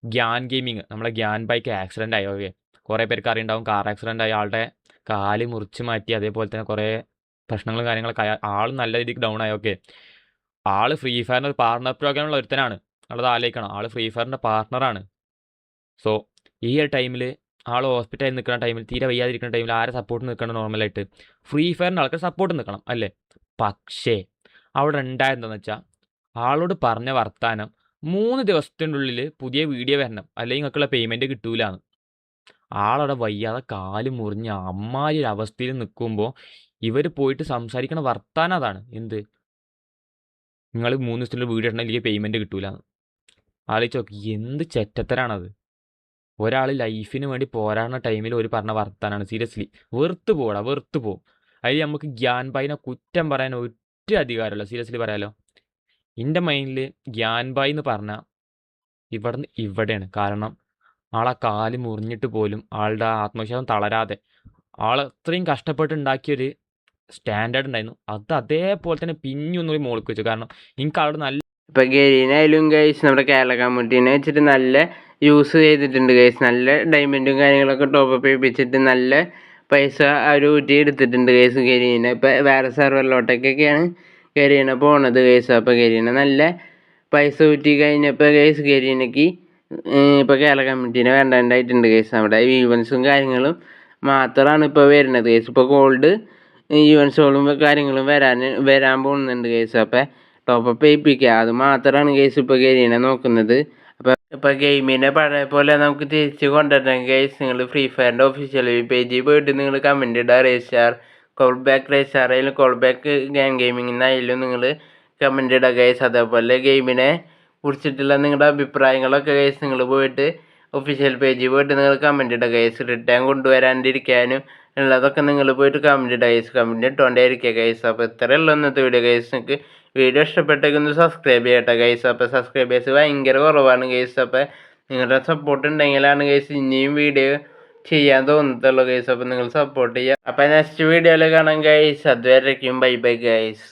Gyan gaming നമ്മളെ Gyan bike accident ആയി. Okay, കുറേ പേർക്ക് അറിയുണ്ടാവും. കാർ ആക്സിഡൻ്റ് ആയി ആളുടെ കാല് മുറിച്ച് മാറ്റി. അതേപോലെ തന്നെ കുറേ പ്രശ്നങ്ങളും കാര്യങ്ങളൊക്കെ ആൾ നല്ല രീതിക്ക് ഡൗൺ ആയി. ഓക്കെ, ആള് ഫ്രീ ഫയറിൻ്റെ പാർട്ണർ പ്രോഗ്രാമുള്ള ഒരുത്തനാണ്. ഉള്ളത് ആലോചിക്കണം, ആള് ഫ്രീ ഫയറിൻ്റെ പാർട്ണറാണ്. സോ ഈ ഒരു ടൈമിൽ ആൾ ഹോസ്പിറ്റലിൽ നിൽക്കുന്ന ടൈമിൽ, തീരെ വയ്യാതിരിക്കുന്ന ടൈമിൽ ആരെ സപ്പോർട്ട് നിൽക്കണം? നോർമലായിട്ട് ഫ്രീ ഫയറിൻ്റെ ആൾക്കാർ സപ്പോർട്ട് നിൽക്കണം അല്ലേ? പക്ഷേ അവിടെ ഉണ്ടായതെന്താണെന്ന് വെച്ചാൽ, ആളോട് പറഞ്ഞ വർത്താനം 3 ദിവസത്തിൻ്റെ ഉള്ളിൽ പുതിയ വീഡിയോ വരണം, അല്ലെങ്കിൽ നിങ്ങൾക്കുള്ള പേയ്മെൻറ്റ് കിട്ടൂലാന്ന്. ആളവിടെ വയ്യാതെ കാല് മുറിഞ്ഞ് അമ്മാതിരി ഒരു അവസ്ഥയിൽ നിൽക്കുമ്പോൾ ഇവർ പോയിട്ട് സംസാരിക്കണ വർത്താനം അതാണ്. എന്ത്, നിങ്ങൾ 3 ദിവസത്തിൻ്റെ വീഡിയോ ഇടണം, അല്ലെങ്കിൽ പേയ്മെൻറ്റ് കിട്ടൂലാന്ന്. ആലോചിച്ച് നോക്ക്, എന്ത് ചെറ്റത്തരാണത്. ഒരാൾ ലൈഫിന് വേണ്ടി പോരാടുന്ന ടൈമിൽ ഒരു പറഞ്ഞ വർത്താനാണ്. സീരിയസ്ലി വെറുത്ത് പോടാ, വെറുത്ത് പോകും. അതിൽ നമുക്ക് ഗ്യാൻ ബായിനെ കുറ്റം പറയാൻ ഒറ്റ അധികാരമല്ല. സീരിയസ്ലി പറയാലോ, എൻ്റെ മൈൻഡിൽ ഗ്യാൻ ബായി എന്ന് പറഞ്ഞാൽ ഇവിടുന്ന് ഇവിടെയാണ്. കാരണം ആളെ കാല് മുറിഞ്ഞിട്ട് പോലും ആളുടെ ആത്മവിശ്വാസം തളരാതെ ആൾ അത്രയും കഷ്ടപ്പെട്ടുണ്ടാക്കിയൊരു സ്റ്റാൻഡേർഡ് ഉണ്ടായിരുന്നു. അത് അതേപോലെ തന്നെ പിന്നൊന്നുകൂടി മോൾക്ക് വെച്ചു. കാരണം എനിക്ക് ആളോട് നല്ല ഇപ്പം ഗെരീനായാലും ഗൈസ് നമ്മുടെ കേരള കമ്മ്യൂണിറ്റീനെ വെച്ചിട്ട് നല്ല യൂസ് ചെയ്തിട്ടുണ്ട് ഗൈസ്. നല്ല ഡയമണ്ടും കാര്യങ്ങളൊക്കെ ടോപ്പ് ചെയ്യിപ്പിച്ചിട്ട് നല്ല പൈസ അവർ ഊറ്റി എടുത്തിട്ടുണ്ട് ഗൈസ് ഗെരീന. ഇപ്പം വേറെ സെർവറിലോട്ടൊക്കെയാണ് ഗെരീന പോണത് ഗൈസ്. അപ്പോൾ ഗെരീന നല്ല പൈസ ഊറ്റി കഴിഞ്ഞപ്പോൾ ഗൈസ് ഗെരീനയ്ക്ക് ഇപ്പോൾ കേരള കമ്മ്യൂണിറ്റീനെ വേണ്ടാണ്ടായിട്ടുണ്ട് ഗൈസ്. അവിടെ ഈവൻസും കാര്യങ്ങളും മാത്രമാണ് ഇപ്പോൾ വരുന്നത് ഗൈസ്. ഇപ്പോൾ ഗോൾഡ് ഈവൻസുകളും കാര്യങ്ങളും വരാൻ പോകുന്നുണ്ട് ഗൈസ്. അപ്പോൾ ടോപ്പപ്പ് ചെയ്യിപ്പിക്കുക, അത് മാത്രമാണ് ഗൈസ് ഇപ്പോൾ ഗെരീനെ നോക്കുന്നത്. അപ്പോൾ ഇപ്പോൾ ഗെയിമിനെ പഴയ പോലെ നമുക്ക് തിരിച്ച് കൊണ്ടുവരണം ഗൈസ്. നിങ്ങൾ ഫ്രീ ഫയറിൻ്റെ ഒഫീഷ്യൽ പേജിൽ പോയിട്ട് നിങ്ങൾ കമൻറ്റ് ഇടുക. റേസ്റ്റാർ കോൾ ബാക്ക്, റേസ്റ്റാർ ആയാലും കോൾ ബാക്ക് ഗെയിം ഗെയിമിങ്ങിനായാലും നിങ്ങൾ കമൻറ്റ് ഇടുക ഗൈസ്. അതേപോലെ ഗെയിമിനെ കുറിച്ചിട്ടുള്ള നിങ്ങളുടെ അഭിപ്രായങ്ങളൊക്കെ ഗൈസ് നിങ്ങൾ പോയിട്ട് ഒഫീഷ്യൽ പേജിൽ പോയിട്ട് നിങ്ങൾ കമൻറ്റ് ഇടുക ഗൈസ്. റിട്ടേൺ കൊണ്ടുവരാണ്ടിരിക്കാനും ഉള്ളതൊക്കെ നിങ്ങൾ പോയിട്ട് കമൻറ്റ് ഇടുക ഗൈസ്. Comment ഇട്ടുകൊണ്ടേയിരിക്കുക guys. അപ്പോൾ ഇത്രയേ ഉള്ളൂ ഇന്നത്തെ വീഡിയോ ഗൈസ്. നിങ്ങൾക്ക് വീഡിയോ ഇഷ്ടപ്പെട്ടെങ്കിൽ സബ്സ്ക്രൈബ് ചെയ്യട്ടെ ഗൈസ്. അപ്പോൾ സബ്സ്ക്രൈബേഴ്സ് ഭയങ്കര കുറവാണ് ഗൈസ്. അപ്പോൾ നിങ്ങളുടെ സപ്പോർട്ട് ഉണ്ടെങ്കിലാണ് ഗൈസ് ഇനിയും വീഡിയോ ചെയ്യാൻ തോന്നത്തുള്ളൂ ഗൈസ്. അപ്പോൾ നിങ്ങൾ സപ്പോർട്ട് ചെയ്യുക. അപ്പോൾ നെക്സ്റ്റ് വീഡിയോയിൽ കാണാം ഗൈസ്. അതുവരേക്കും ബൈ ബൈ ഗൈസ്.